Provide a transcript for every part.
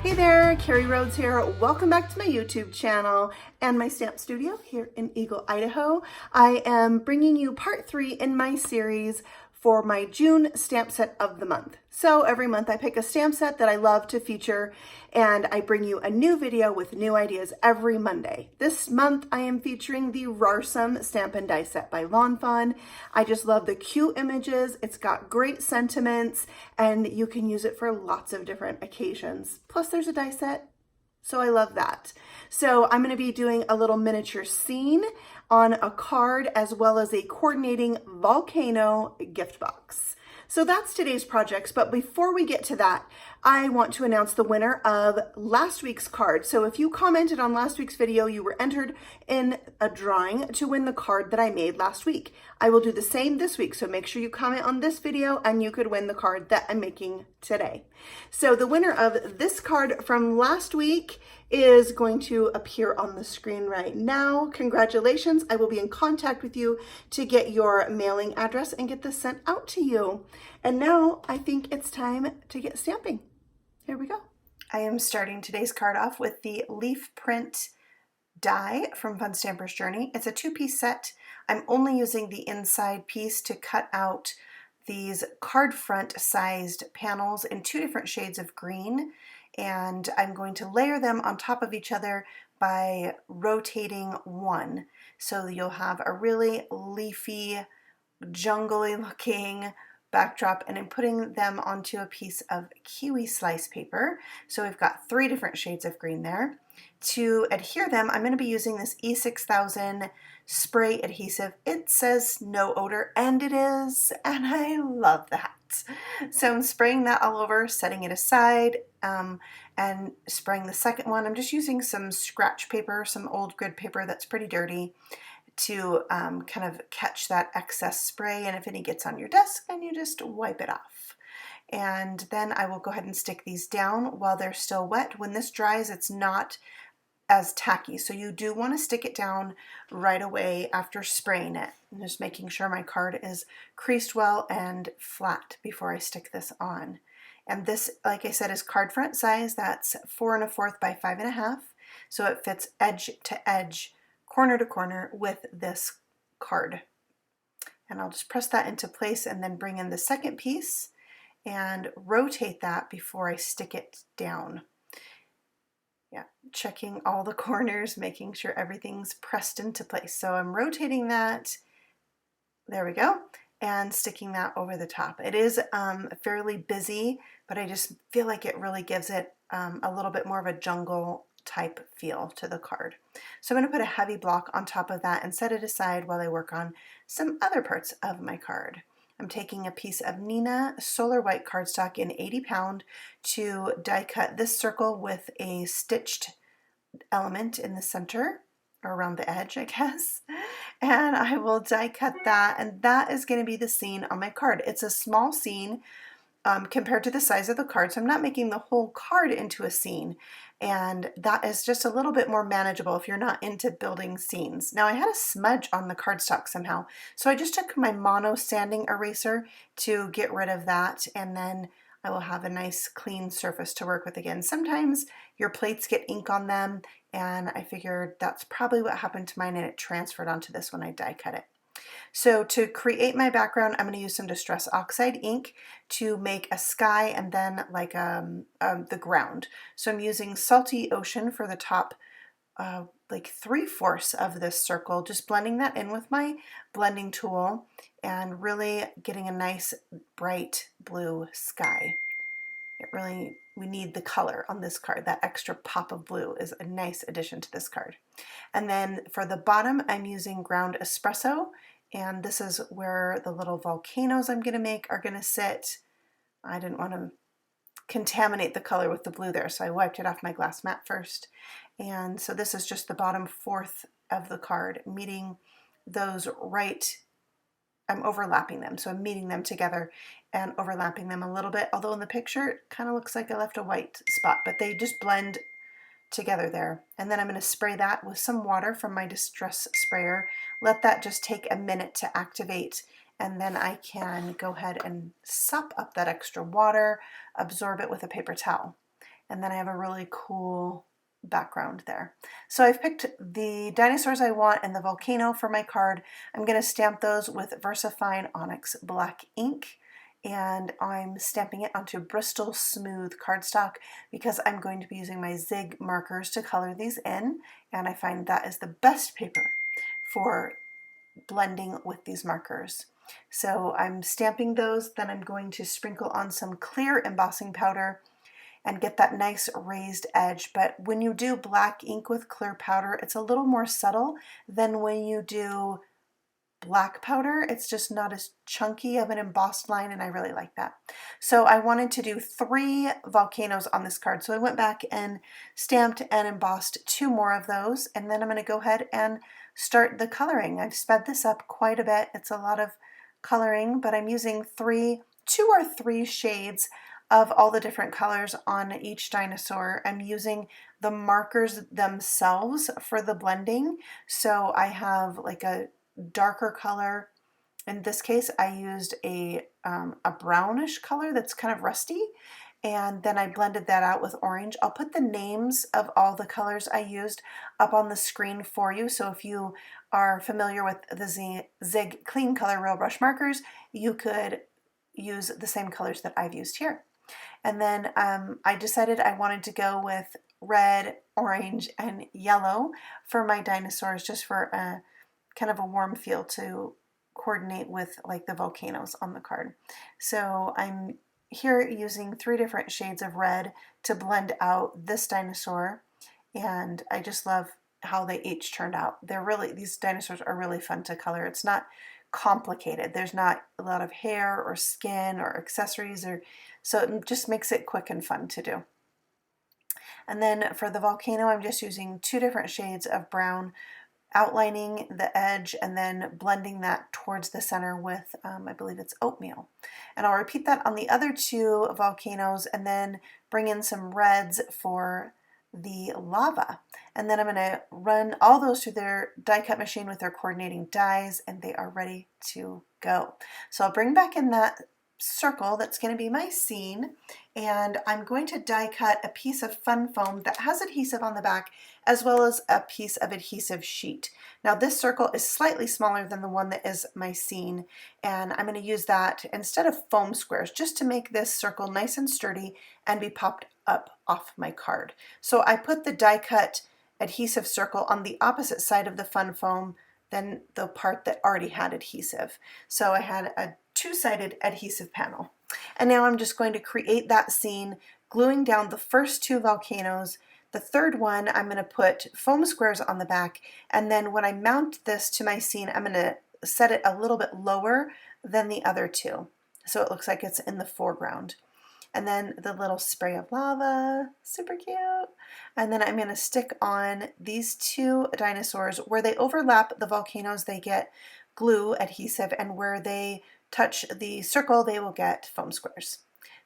Hey there, Carrie Rhodes here. Welcome back to my YouTube channel and my stamp studio here in Eagle, Idaho. I am bringing you part 3 in my series for my June stamp set of the month. So every month I pick a stamp set that I love to feature and I bring you a new video with new ideas every Monday. This month I am featuring the Rawrsome Stamp and Die set by Fawn. I just love the cute images. It's got great sentiments and you can use it for lots of different occasions. Plus there's a die set, so I love that. So I'm going to be doing a little miniature scene on a card as well as a coordinating volcano gift box. So that's today's projects, but before we get to that, I want to announce the winner of last week's card. So if you commented on last week's video, you were entered in a drawing to win the card that I made last week. I will do the same this week, so make sure you comment on this video and you could win the card that I'm making today. So the winner of this card from last week is going to appear on the screen right now. Congratulations. I will be in contact with you to get your mailing address and get this sent out to you. And now I think it's time to get stamping. Here we go. I am starting today's card off with the leaf print die from Fun Stamper's Journey. It's a 2-piece set. I'm only using the inside piece to cut out these card front sized panels in 2 different shades of green. And I'm going to layer them on top of each other by rotating one. So you'll have a really leafy, jungly looking backdrop, and I'm putting them onto a piece of Kiwi slice paper. So we've got 3 different shades of green there. To adhere them, I'm going to be using this E6000 spray adhesive. It says no odor, and it is, and I love that. So I'm spraying that all over, setting it aside, and spraying the second one. I'm just using some scratch paper, some old grid paper that's pretty dirty, to kind of catch that excess spray, and if any gets on your desk, then you just wipe it off. And then I will go ahead and stick these down while they're still wet. When this dries, it's not as tacky, so you do want to stick it down right away after spraying it. I'm just making sure my card is creased well and flat before I stick this on. And this, like I said, is card front size. That's 4 1/4 by 5 1/2, so it fits edge to edge, corner to corner with this card. And I'll just press that into place and then bring in the second piece and rotate that before I stick it down. Yeah, checking all the corners, making sure everything's pressed into place. So I'm rotating that, there we go, and sticking that over the top. It is fairly busy, but I just feel like it really gives it a little bit more of a jungle type feel to the card. So I'm going to put a heavy block on top of that and set it aside while I work on some other parts of my card. I'm taking a piece of Nina Solar White cardstock in 80 pound to die cut this circle with a stitched element in the center, or around the edge, I guess. And I will die cut that, and that is going to be the scene on my card. It's a small scene compared to the size of the card, so I'm not making the whole card into a scene, and that is just a little bit more manageable if you're not into building scenes. Now I had a smudge on the cardstock somehow, so I just took my mono sanding eraser to get rid of that, and then I will have a nice clean surface to work with again. Sometimes your plates get ink on them, and I figured that's probably what happened to mine, and it transferred onto this when I die cut it. So to create my background, I'm going to use some Distress Oxide ink to make a sky and then like the ground. So I'm using Salty Ocean for the top, like 3/4 of this circle, just blending that in with my blending tool and really getting a nice bright blue sky. We need the color on this card. That extra pop of blue is a nice addition to this card. And then for the bottom, I'm using ground espresso, and this is where the little volcanoes I'm going to make are going to sit. I didn't want to contaminate the color with the blue there, so I wiped it off my glass mat first. And so this is just the bottom 1/4 of the card, meeting those right. I'm overlapping them, so I'm meeting them together and overlapping them a little bit, although in the picture it kind of looks like I left a white spot, but they just blend together there. And then I'm going to spray that with some water from my Distress sprayer, let that just take a minute to activate, and then I can go ahead and sop up that extra water, absorb it with a paper towel. And then I have a really cool background there. So I've picked the dinosaurs I want and the volcano for my card. I'm going to stamp those with VersaFine Onyx black ink, and I'm stamping it onto Bristol Smooth cardstock because I'm going to be using my Zig markers to color these in, and I find that is the best paper for blending with these markers. So I'm stamping those, then I'm going to sprinkle on some clear embossing powder and get that nice raised edge. But when you do black ink with clear powder, it's a little more subtle than when you do black powder. It's just not as chunky of an embossed line, and I really like that. So I wanted to do 3 volcanoes on this card, so I went back and stamped and embossed 2 more of those, and then I'm going to go ahead and start the coloring. I've sped this up quite a bit. It's a lot of coloring, but I'm using 2 or 3 shades of all the different colors on each dinosaur. I'm using the markers themselves for the blending. So I have like a darker color. In this case, I used a brownish color that's kind of rusty, and then I blended that out with orange. I'll put the names of all the colors I used up on the screen for you, so if you are familiar with the Zig Clean Color Real Brush markers, you could use the same colors that I've used here. And then I decided I wanted to go with red, orange, and yellow for my dinosaurs, just for a kind of a warm feel to coordinate with like the volcanoes on the card. So I'm here using 3 different shades of red to blend out this dinosaur, and I just love how they each turned out. These dinosaurs are really fun to color. It's not complicated. There's not a lot of hair or skin or accessories, so it just makes it quick and fun to do. And then for the volcano, I'm just using 2 different shades of brown, outlining the edge and then blending that towards the center with, I believe it's oatmeal. And I'll repeat that on the other 2 volcanoes and then bring in some reds for the lava. And then I'm going to run all those through their die cut machine with their coordinating dies, and they are ready to go. So I'll bring back in that circle that's going to be my scene, and I'm going to die cut a piece of fun foam that has adhesive on the back as well as a piece of adhesive sheet. Now this circle is slightly smaller than the one that is my scene, and I'm going to use that instead of foam squares just to make this circle nice and sturdy and be popped up off my card. So I put the die cut adhesive circle on the opposite side of the fun foam than the part that already had adhesive. So I had a 2-sided adhesive panel. And now I'm just going to create that scene, gluing down the first 2 volcanoes. The third one, I'm going to put foam squares on the back, and then when I mount this to my scene, I'm going to set it a little bit lower than the other 2, so it looks like it's in the foreground. And then the little spray of lava, super cute. And then I'm going to stick on these 2 dinosaurs. Where they overlap the volcanoes, they get glue adhesive, and where they touch the circle, they will get foam squares.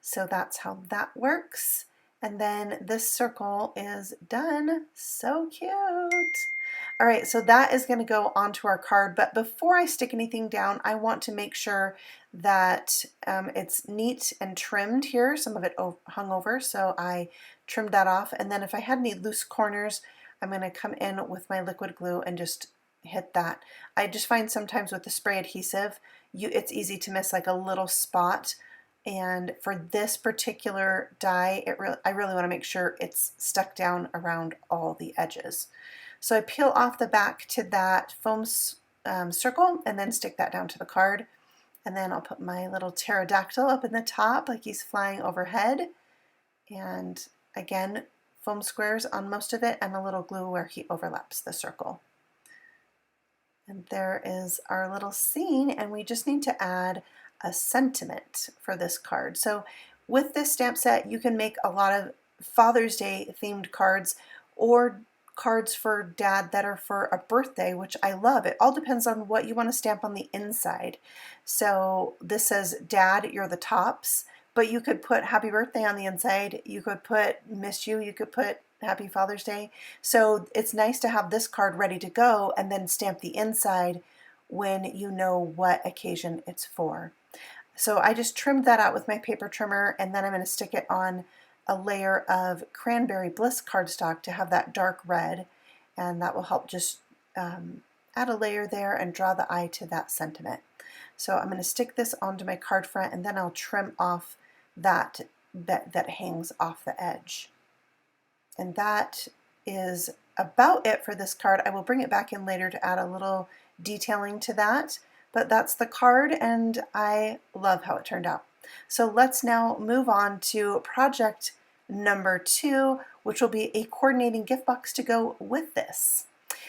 So that's how that works. And then this circle is done. So cute. All right, so that is going to go onto our card, but before I stick anything down, I want to make sure that it's neat and trimmed here. Some of it hung over, so I trimmed that off. And then if I had any loose corners, I'm going to come in with my liquid glue and just hit that. I just find sometimes with the spray adhesive, it's easy to miss like a little spot. And for this particular die, I really want to make sure it's stuck down around all the edges. So I peel off the back to that foam circle and then stick that down to the card. And then I'll put my little pterodactyl up in the top like he's flying overhead. And again, foam squares on most of it and a little glue where he overlaps the circle. And there is our little scene, and we just need to add a sentiment for this card. So with this stamp set, you can make a lot of Father's Day themed cards or cards for Dad that are for a birthday, which I love. It all depends on what you want to stamp on the inside. So this says, Dad, you're the tops, but you could put happy birthday on the inside. You could put miss you. You could put happy Father's Day. So it's nice to have this card ready to go and then stamp the inside when you know what occasion it's for. So I just trimmed that out with my paper trimmer, and then I'm going to stick it on a layer of Cranberry Bliss cardstock to have that dark red, and that will help just add a layer there and draw the eye to that sentiment. So I'm going to stick this onto my card front, and then I'll trim off that hangs off the edge. And that is about it for this card. I will bring it back in later to add a little detailing to that, but that's the card, and I love how it turned out. So let's now move on to project number 2, which will be a coordinating gift box to go with this.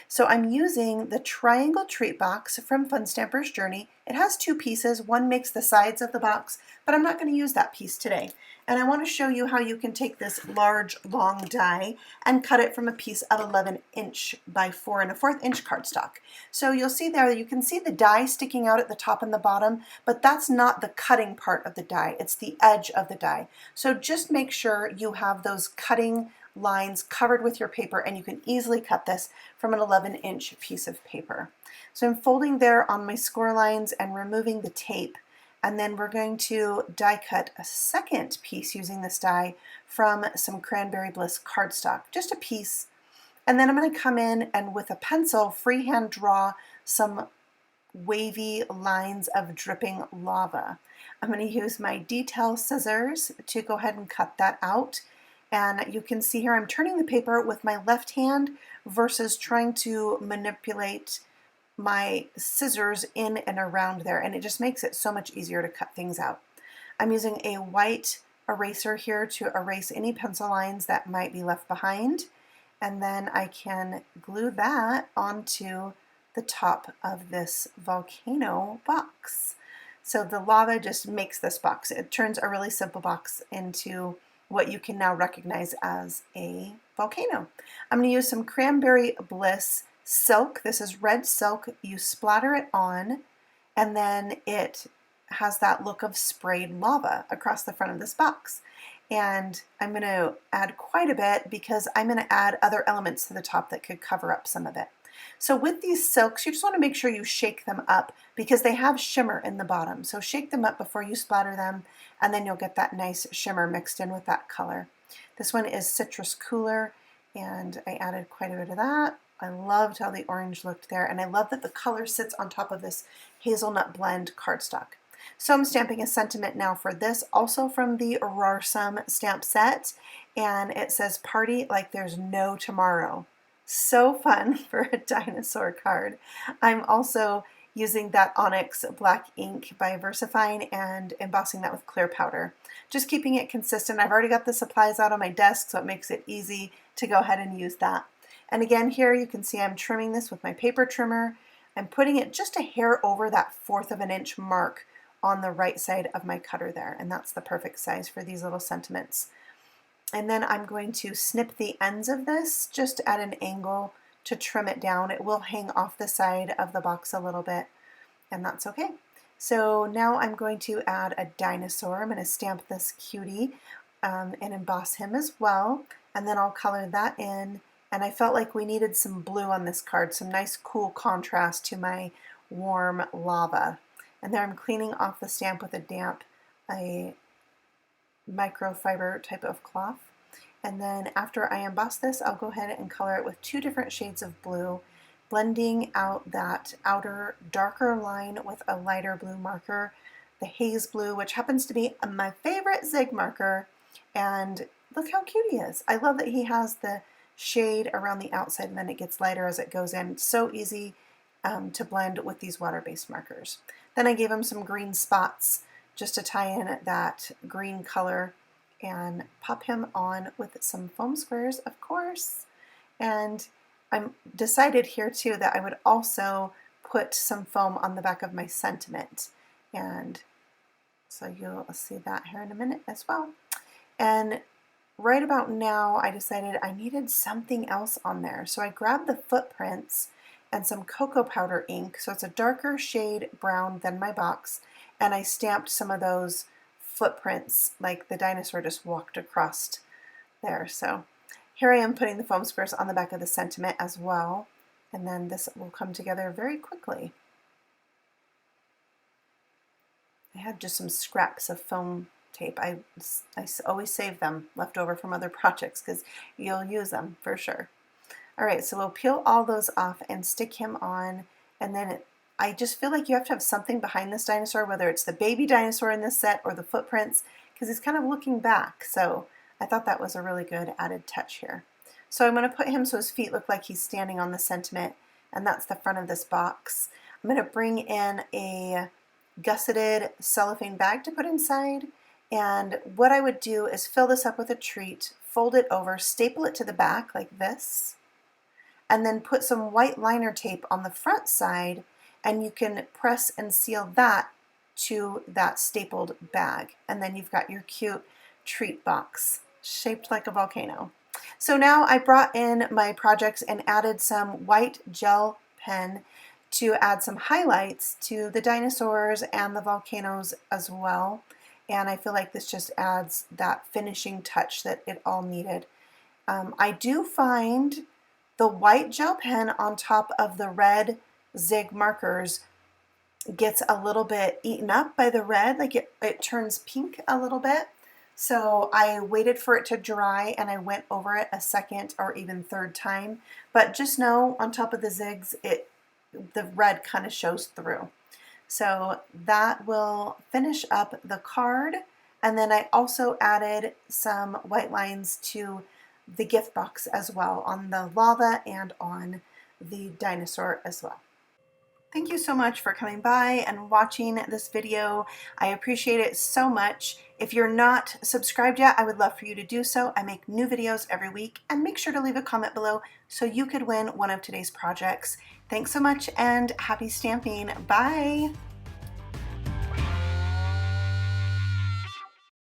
So I'm using the triangle treat box from Fun Stamper's Journey. It has 2 pieces. One makes the sides of the box, but I'm not going to use that piece today. And I want to show you how you can take this large, long die and cut it from a piece of 11 inch by 4 1/4 inch cardstock. So you'll see there, you can see the die sticking out at the top and the bottom, but that's not the cutting part of the die. It's the edge of the die. So just make sure you have those cutting lines covered with your paper, and you can easily cut this from an 11 inch piece of paper. So I'm folding there on my score lines and removing the tape, and then we're going to die cut a second piece using this die from some Cranberry Bliss cardstock, just a piece. And then I'm going to come in and with a pencil freehand draw some wavy lines of dripping lava. I'm going to use my detail scissors to go ahead and cut that out. And you can see here I'm turning the paper with my left hand versus trying to manipulate my scissors in and around there, and it just makes it so much easier to cut things out. I'm using a white eraser here to erase any pencil lines that might be left behind, and then I can glue that onto the top of this volcano box. So the lava just makes this box. It turns a really simple box into what you can now recognize as a volcano. I'm going to use some Cranberry Bliss silk. This is red silk. You splatter it on, and then it has that look of sprayed lava across the front of this box. And I'm going to add quite a bit because I'm going to add other elements to the top that could cover up some of it. So with these silks, you just want to make sure you shake them up because they have shimmer in the bottom. So shake them up before you splatter them, and then you'll get that nice shimmer mixed in with that color. This one is Citrus Cooler, and I added quite a bit of that. I loved how the orange looked there, and I love that the color sits on top of this hazelnut blend cardstock. So I'm stamping a sentiment now for this, also from the Rawrsome stamp set, and it says, "Party like there's no tomorrow." So fun for a dinosaur card. I'm also using that Onyx black ink by VersaFine and embossing that with clear powder. Just keeping it consistent. I've already got the supplies out on my desk, so it makes it easy to go ahead and use that. And again, here you can see I'm trimming this with my paper trimmer. I'm putting it just a hair over that 1/4 inch mark on the right side of my cutter there, and that's the perfect size for these little sentiments. And then I'm going to snip the ends of this just at an angle to trim it down. It will hang off the side of the box a little bit, and that's okay. So now I'm going to add a dinosaur. I'm going to stamp this cutie and emboss him as well, and then I'll color that in. And I felt like we needed some blue on this card, some nice cool contrast to my warm lava. And there I'm cleaning off the stamp with a microfiber type of cloth. And then after I emboss this, I'll go ahead and color it with 2 different shades of blue, blending out that outer darker line with a lighter blue marker, the haze blue, which happens to be my favorite Zig marker. And look how cute he is. I love that he has the shade around the outside and then it gets lighter as it goes in. It's so easy to blend with these water-based markers. Then I gave him some green spots just to tie in that green color and pop him on with some foam squares, of course. And I'm decided here too that I would also put some foam on the back of my sentiment. And so you'll see that here in a minute as well. And right about now, I decided I needed something else on there. So I grabbed the footprints and some cocoa powder ink. So it's a darker shade brown than my box. And I stamped some of those footprints like the dinosaur just walked across there. So here I am putting the foam squares on the back of the sentiment as well. And then this will come together very quickly. I had just some scraps of foam tape. I always save them left over from other projects because you'll use them for sure. All right, so we'll peel all those off and stick him on, and then I just feel like you have to have something behind this dinosaur, whether it's the baby dinosaur in this set or the footprints, because he's kind of looking back. So I thought that was a really good added touch here. So I'm going to put him so his feet look like he's standing on the sentiment, and that's the front of this box. I'm going to bring in a gusseted cellophane bag to put inside, and what I would do is fill this up with a treat, fold it over, staple it to the back like this, and then put some white liner tape on the front side, and you can press and seal that to that stapled bag, and then you've got your cute treat box shaped like a volcano. So now I brought in my projects and added some white gel pen to add some highlights to the dinosaurs and the volcanoes as well, and I feel like this just adds that finishing touch that it all needed. I do find the white gel pen on top of the red zig markers gets a little bit eaten up by the red, like it turns pink a little bit. So I waited for it to dry and I went over it a second or even third time. But just know on top of the zigs, the red kind of shows through. So that will finish up the card. And then I also added some white lines to the gift box as well, on the lava and on the dinosaur as well. Thank you so much for coming by and watching this video. I appreciate it so much. If you're not subscribed yet, I would love for you to do so. I make new videos every week, and make sure to leave a comment below so you could win one of today's projects. Thanks so much and happy stamping. Bye.